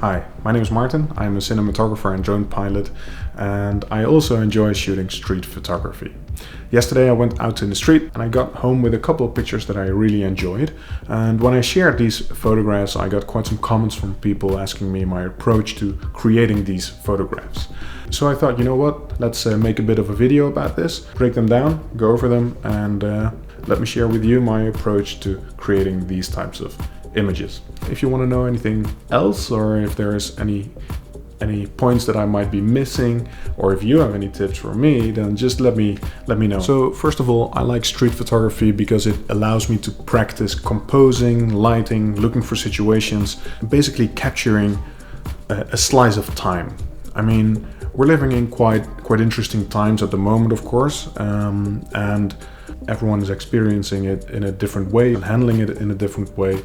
Hi, my name is Martin. I'm a cinematographer and drone pilot, and I also enjoy shooting street photography. Yesterday I went out in the street and I got home with a couple of pictures that I really enjoyed, and when I shared these photographs I got quite some comments from people asking me my approach to creating these photographs. So I thought, you know what, let's make a bit of a video about this, break them down, go over them, and let me share with you my approach to creating these types of images. If you want to know anything else, or if there is any points that I might be missing, or if you have any tips for me, then just let me know. So first of all, I like street photography because it allows me to practice composing, lighting, looking for situations, basically capturing a slice of time. I mean, we're living in quite interesting times at the moment, of course, and everyone is experiencing it in a different way and handling it in a different way.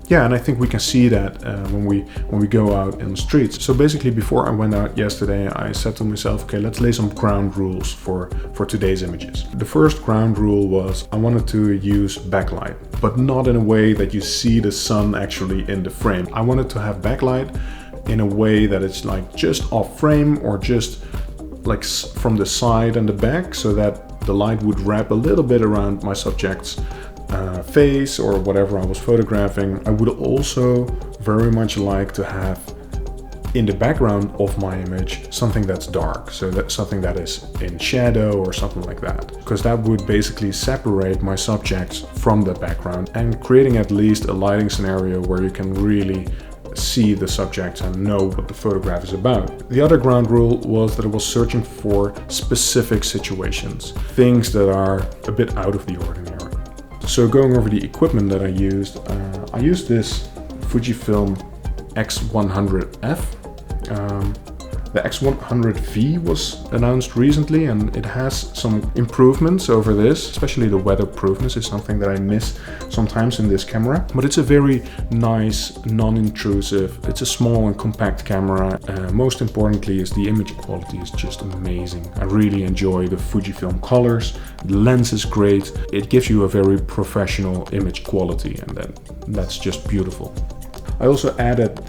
Yeah, and I think we can see that when we go out in the streets. So basically, before I went out yesterday, I said to myself, okay, let's lay some ground rules for today's images. The first ground rule was I wanted to use backlight, but not in a way that you see the sun actually in the frame. I wanted to have backlight in a way that it's like just off frame, or just like from the side and the back, so that the light would wrap a little bit around my subject's face or whatever I was photographing. I would also very much like to have in the background of my image something that's dark, so that's something that is in shadow or something like that, because that would basically separate my subjects from the background and creating at least a lighting scenario where you can really see the subjects and know what the photograph is about. The other ground rule was that I was searching for specific situations, things that are a bit out of the ordinary. So going over the equipment that I used this Fujifilm X100f. The X100v was announced recently, and it has some improvements over this, especially the weatherproofness is something that I miss sometimes in this camera. But it's a very nice, non-intrusive, it's a small and compact camera. Most importantly is the image quality is just amazing. I really enjoy the Fujifilm colors, the lens is great, it gives you a very professional image quality, and that's just beautiful. I also added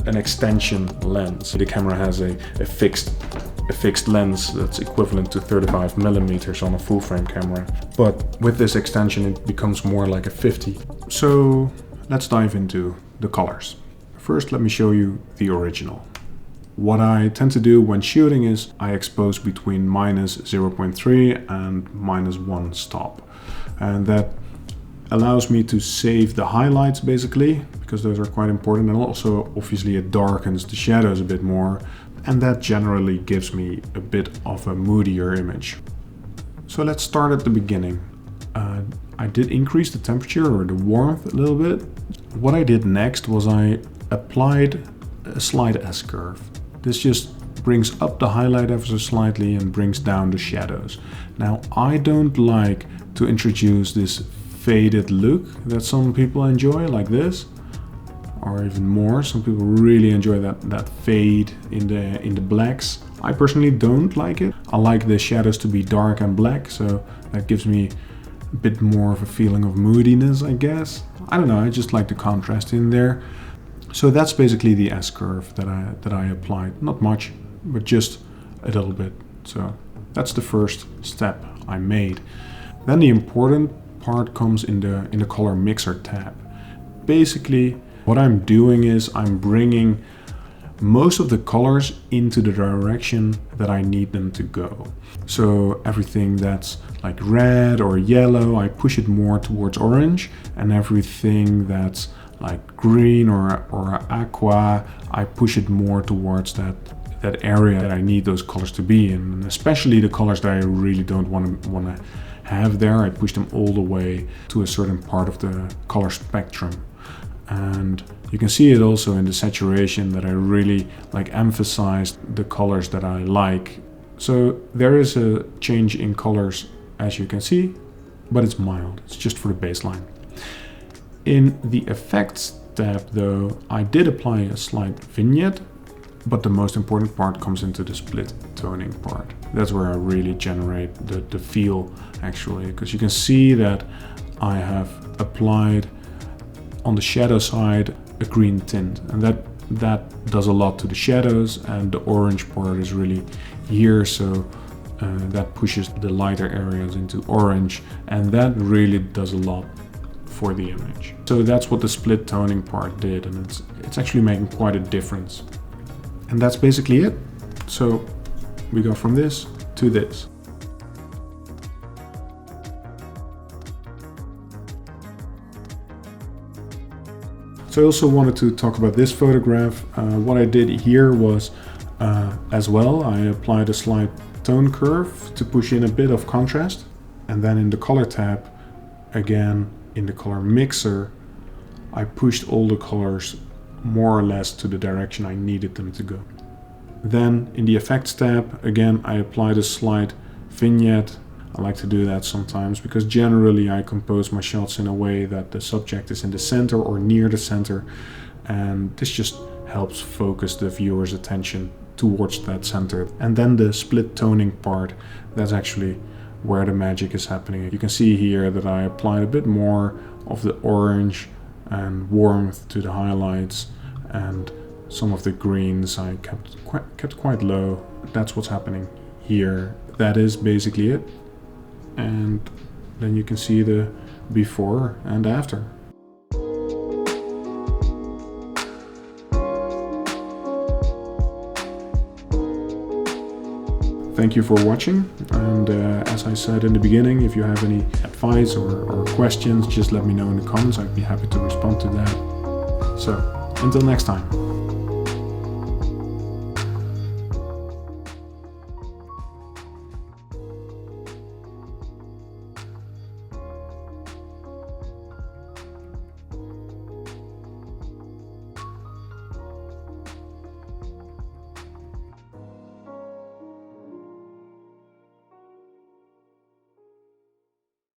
an extension lens. The camera has a fixed lens that's equivalent to 35 millimeters on a full frame camera, but with this extension it becomes more like a 50. So let's dive into the colors. First, let me show you the original. What I tend to do when shooting is I expose between -0.3 and -1 stop, and that allows me to save the highlights basically, because those are quite important, and also obviously it darkens the shadows a bit more, and that generally gives me a bit of a moodier image. So let's start at the beginning. I did increase the temperature or the warmth a little bit. What I did next was I applied a slight S-curve. This just brings up the highlight ever so slightly and brings down the shadows. Now, I don't like to introduce this faded look that some people enjoy, like this, or even more. Some people really enjoy that fade in the blacks. I personally don't like it. I like the shadows to be dark and black, so that gives me a bit more of a feeling of moodiness, I guess. I don't know, I just like the contrast in there. So that's basically the S-curve that I applied. Not much, but just a little bit. So that's the first step I made. Then the important part comes in the color mixer tab. Basically, what I'm doing is I'm bringing most of the colors into the direction that I need them to go. So everything that's like red or yellow, I push it more towards orange, and everything that's like green or aqua, I push it more towards that area that I need those colors to be in. And especially the colors that I really don't want to have there, I push them all the way to a certain part of the color spectrum. And you can see it also in the saturation that I really like emphasized the colors that I like. So there is a change in colors, as you can see, but it's mild. It's just for the baseline. In the effects tab though, I did apply a slight vignette, but the most important part comes into the split toning part. That's where I really generate the feel actually, because you can see that I have applied on the shadow side a green tint, and that does a lot to the shadows, and the orange part is really here, so that pushes the lighter areas into orange, and that really does a lot for the image. So that's what the split toning part did, and it's actually making quite a difference. And that's basically it. So we go from this to this. So I also wanted to talk about this photograph. What I did here was, as well, I applied a slight tone curve to push in a bit of contrast. And then in the color tab, again, in the color mixer, I pushed all the colors more or less to the direction I needed them to go. Then in the effects tab, again, I applied a slight vignette. I like to do that sometimes because generally I compose my shots in a way that the subject is in the center or near the center, and this just helps focus the viewer's attention towards that center. And then the split toning part, that's actually where the magic is happening. You can see here that I applied a bit more of the orange and warmth to the highlights, and some of the greens I kept quite low. That's what's happening here. That is basically it. And then you can see the before and after. Thank you for watching, and as I said in the beginning, if you have any advice or questions, just let me know in the comments. I'd be happy to respond to that. So, until next time.